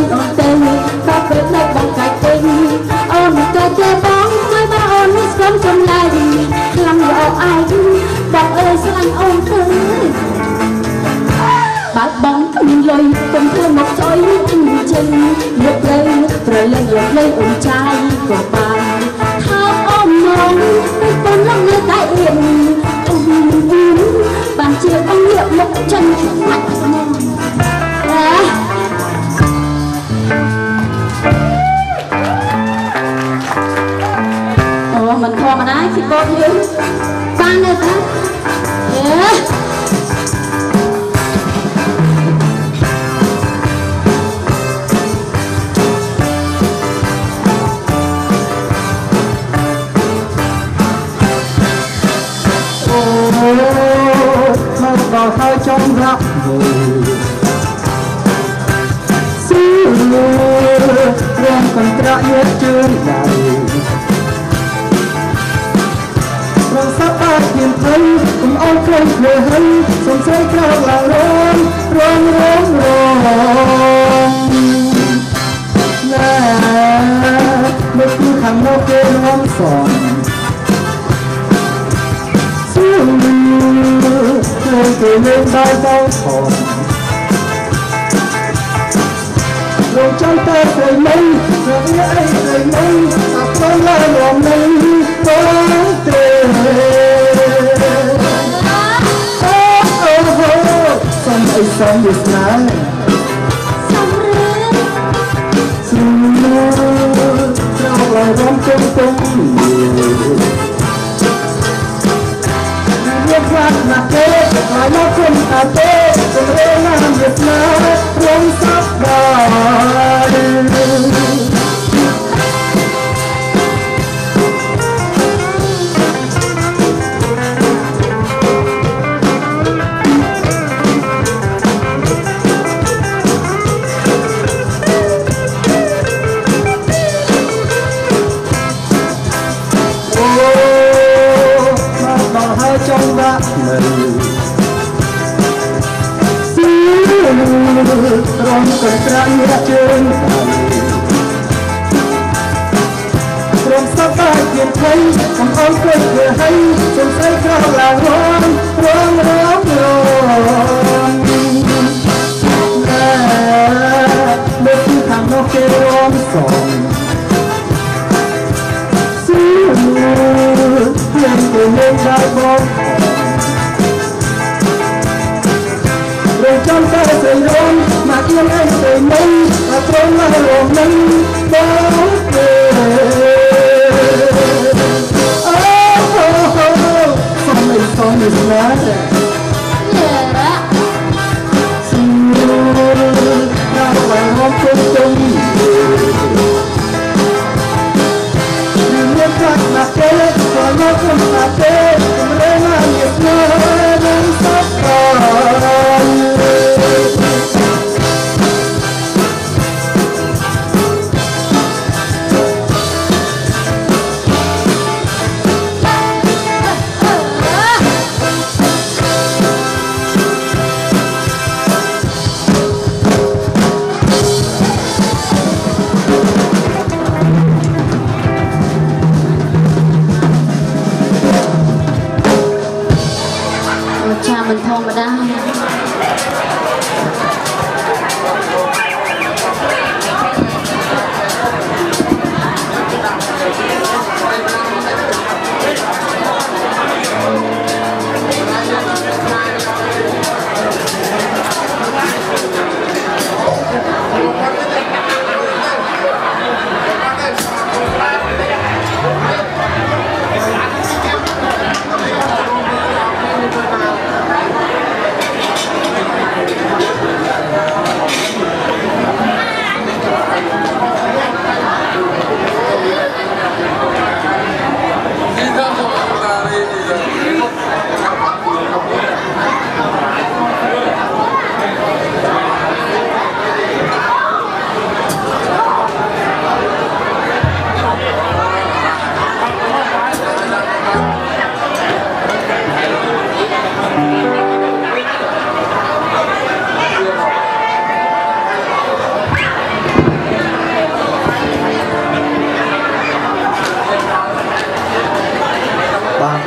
ញអូនទៅក៏ពេលនៅបងកាច់ពេញអូនក៏ចេះបងហើយបើអូននេះស្គមចំឡាយខ្លាំងរកឯងបងអើយស្លាញ់អូនទៅបើបងមានលុយកុំធ្វើមកស្អុយអញ្ចឹងយកទៅប្រលឹងយកលេងអូនចាយក៏បានថាអូនមកមិនប៉ុនឡើងនៅតែអៀនអូនបានជាបងយកមកចិនខ្លាច់មកអូមិនធម្មតាគីបូតយើងបានទេតាដល់ហើយចង់រាប់ស៊ីរៀងកន្ត្រាក់យកជើងដៃរងសាប់អាចហ៊ានទៅកុំអូនគ្រាន់ភ្លើហិនសំស្រីក្រោកឡើងរងណែមកគឺខាងនោះគេនាំសងគេលេងដល់ដល់ថងលោកចង់តែស្រីមិនរកនេះអីស្រីមិនអត់ទៅឡើយរំលឹងបងទេសំអីសំវាស្នេហ៍សំរឿងស្រីក្រោកឡើងរំទុំខ្លាចណាស់ទេហើយមកគុំអាទេទៅរៀនណាស់វាស្នារំសាប់ចង់ដាក់មិនស៊ីរំកន្ត្រាញរជើងព្រមសប្បាយជាភ័យកំអូនគេធ្វើឲ្យសំស្រីក្រោកឡើងរងមើលខាងនោះគេរំសងស៊ីរៀងទៅលេងដល់បងរងចាំតែស្រីរំមកយើងឯងស្រីមិនអត់ព្រមមករំនឹងបងទេសំអីសំនេះណាស៊ីដល់បងហមទុំខ្លាចណាស់ទេក៏មកគុំណាស់ទេរេណាស់យកណានឹងសពមិនធម្មតា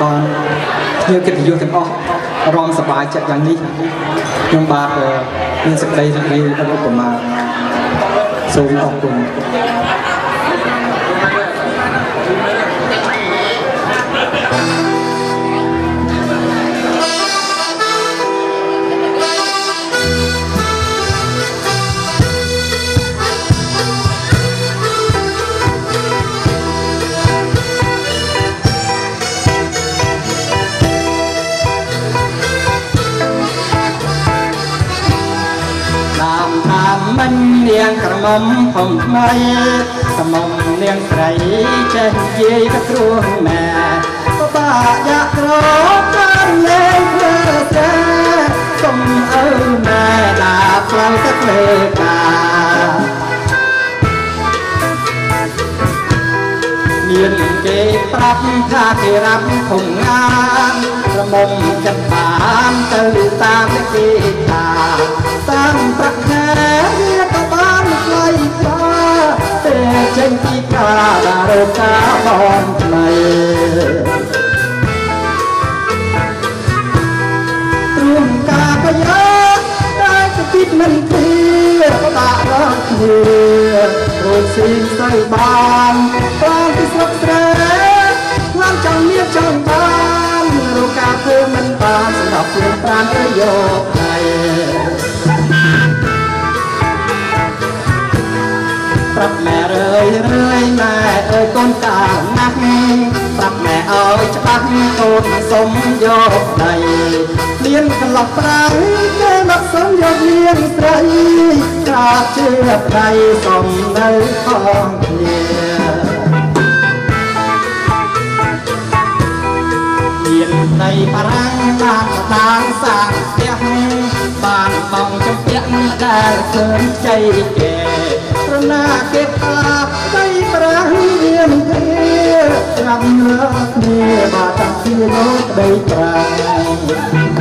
បានធ្វើកិត្តិយសទាំងអស់រំសប្បាយចិត្តយ៉ាងនេះខ្ញុំបាទមានសេចក្តីរីករាយឧបមាសូមអរគុណមិននាងក្រមុំហំថ្មីក្រមុំនាងស្រីចេះនិយាយក៏គ្រួងណាក៏បាក់យ៉ាក់ក្របានលេងធ្វើស្រាសុំអើណែដាផ្លូវទឹកលើកាមានគេប្រាប់ថាគេរ៉ាប់ធំងានក្រមុំចិត្តបានទៅតាមគេថាតាមប្រាក់ខែវាក៏បានថ្លៃថ្លាតែចេញពីការរកការបនថ្លៃទ្រង់ការប្រយោជន៍តែស្គិតមិនពីបាក់រកគ្នារួចស៊ីទៅបានបានពីស្រុកស្រែខ្លាំងចង់មានចង់បានរកការធ្វើមិនបានសម្រាប់ខ្លួនប្រាណទៅយកហើយប្រាប់ម៉ែរឿយម៉ែអើយកូនកាលណាស់ប្រាប់ម៉ែឲ្យច្បាស់កូនសុំយកដីលៀនកន្លោះប្រាំគេមកសុំយកលៀនស្រីកាជឿប្តីសុំនៅផងគ្នាមានដីបារាំងបានស្ដាងសាងផ្ទះបានបងចំពាក់ដែលឃើញជ័យគេប្រណាគេថាដីប្រាំងវាមិនគ្នាត្រាប់លើគ្នាបាទតាំងពីលោកដីប្រាំង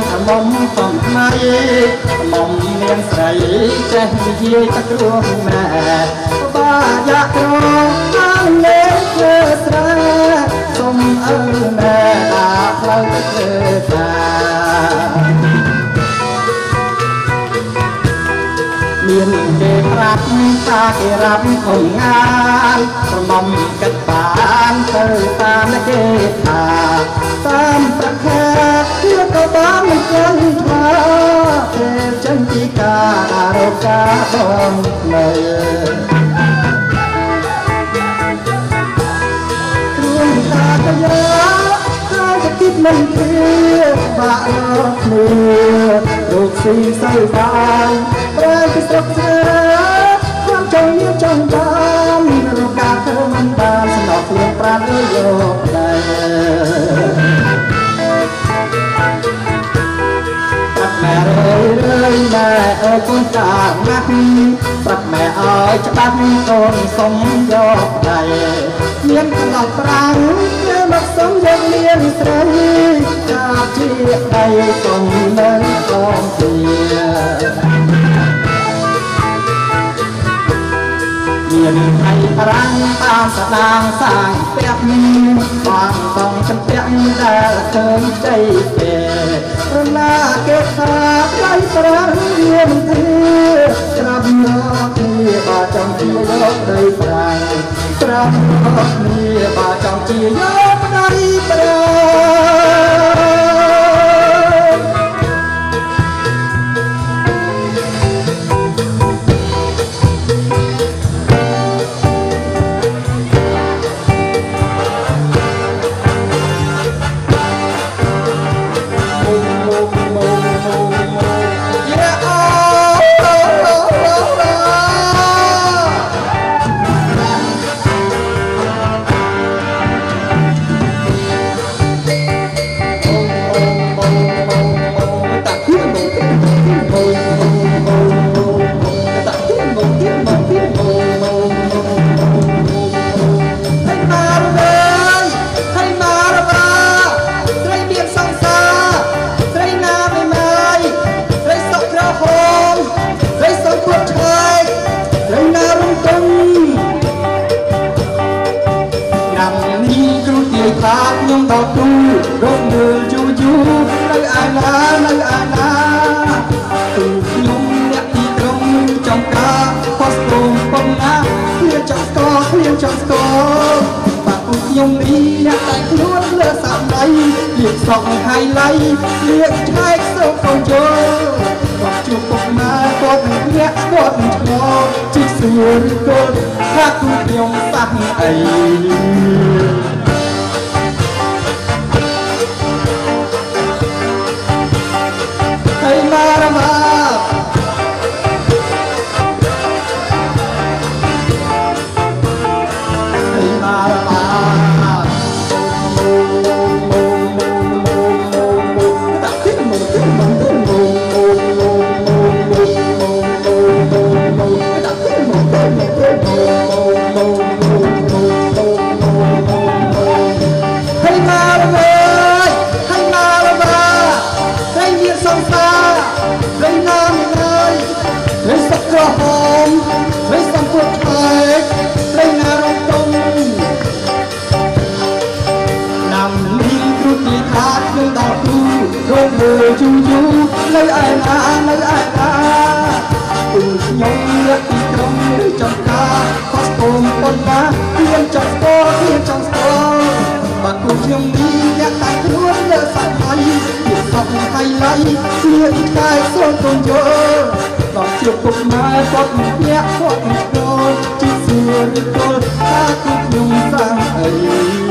ក្រមុំសំថ្មីក្រមុំនាងស្រីចេះនិយាយតែគ្រួងណាបាយ៉ាក្របានលេងធ្វើស្រែសុំអើណែដាផ្លូវទៅធ្វើការមានគេប្រាប់ថាគេរាប់ខំងានក្រមុំគិតបានទៅតាមគេថាតាមប្រាក់ខែវាក៏បានមិនចឹងថាពេលចឹងពីការរកការបងនៅគ្រួងតាក៏យកហើយจะគិតមិនពីបាក់លោកគ្នារូបស៊ីសើបានប្រែពីស្រុកស្រែความចង់មានចង់បានរកការធ្វើមិនបានសំណោះខ្លួនប្រាណយកដែរម៉ែរឿយម៉ែអើយកូនកាលណាស់ប្រាប់ម៉ែឲ្យច្បាស់កូនសុំយកដៃមានកន្លោះប្រាំងគេមកសុំយកមានស្រីការជាដៃសុំនៅកងជាមានថៃប្រាំងតាមស្ដាងសាងផ្ទះបានបងចំពាក់ដែលឃើញใจគេរណាគេថាដៃប្រាំងវាមិនទេត្រាប់យកគ្នាបើចង់ជាយកដៃប្រាំងត្រាប់យកគ្នាបើចង់ជាយកដៃប្រាំ ខុសគំប៉ុណ្ណាគ្លៀនចង់ស្គាល់គ្លៀនចង់ស្គាល់បាក់ខ្ញុំនេះអ្នកតែខ្លួនលើសាប់ដៃលៀកសក់ហើយឡៃលៀកឆែកសូមកូនយល់គាត់ជួបពុកម៉ែគាត់នឹងញាក់គាត់នឹងឆ្ងល់ជីកសួរឬគាត់ថាគូខ្ញុំសះអីហើយមករមាជូជូនៅឯណានៅឯណាពូខ្ញុំលើកពីក្រុងឬចំការខុសគំប៉ុណ្ណាគ្មានចង់ស្គាល់គ្មានចង់ស្គាល់បាក់ពូខ្ញុំនេះអ្នកតែខ្លួនលើសាច់ហើយពីសក់ហើយឡៃគ្មានតែសូនកូនយល់ដល់ជួបពុកម៉ែគាត់មិនញាក់គាត់មិនស្គាល់ជីកសួរឬគាត់ថាគូខ្ញុំសាំអី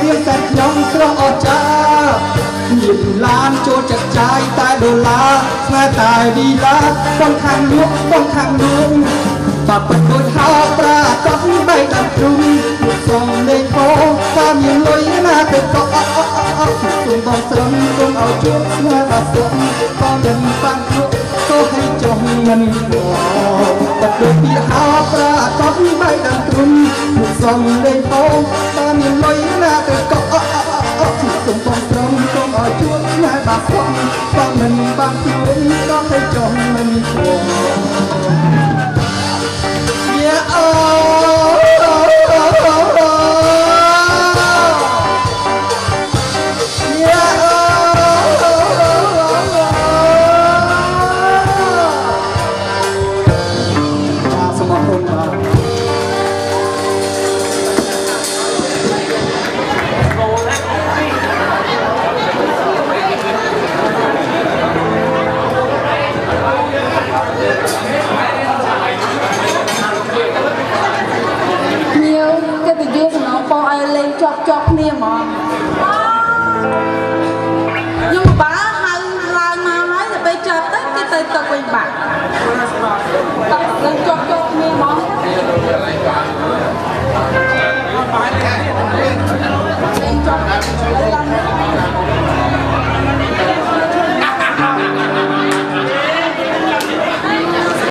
រៀនតែខ្ញុំស្រស់អស្ចារ្យមានឡានចូលចាត់ចាយតែដុល្លារស្នេហ៍តែឌីឡាបងខាងលក់បងខាងលួងបាត់ដូចហោប្រាកដបែកតាមទ្រូងលោកសំលេងពោថាមានលុយណាទៅក៏សូមបងស្រំសូមឲ្យជួបស្នេហ៍អាសុខបងមិនបាំងលក់ក៏ឲ្យចង់មិនបាត់ដូចហោប្រាកដបែកតាមទ្រូងលោកសំលេងពោថាមានលុយណាទៅក៏សូមបងស្រំសូមឲ្យជួបស្នេហ៍អាសុខបងមិនបាំងលក់ក៏ឲ្យចង់មិន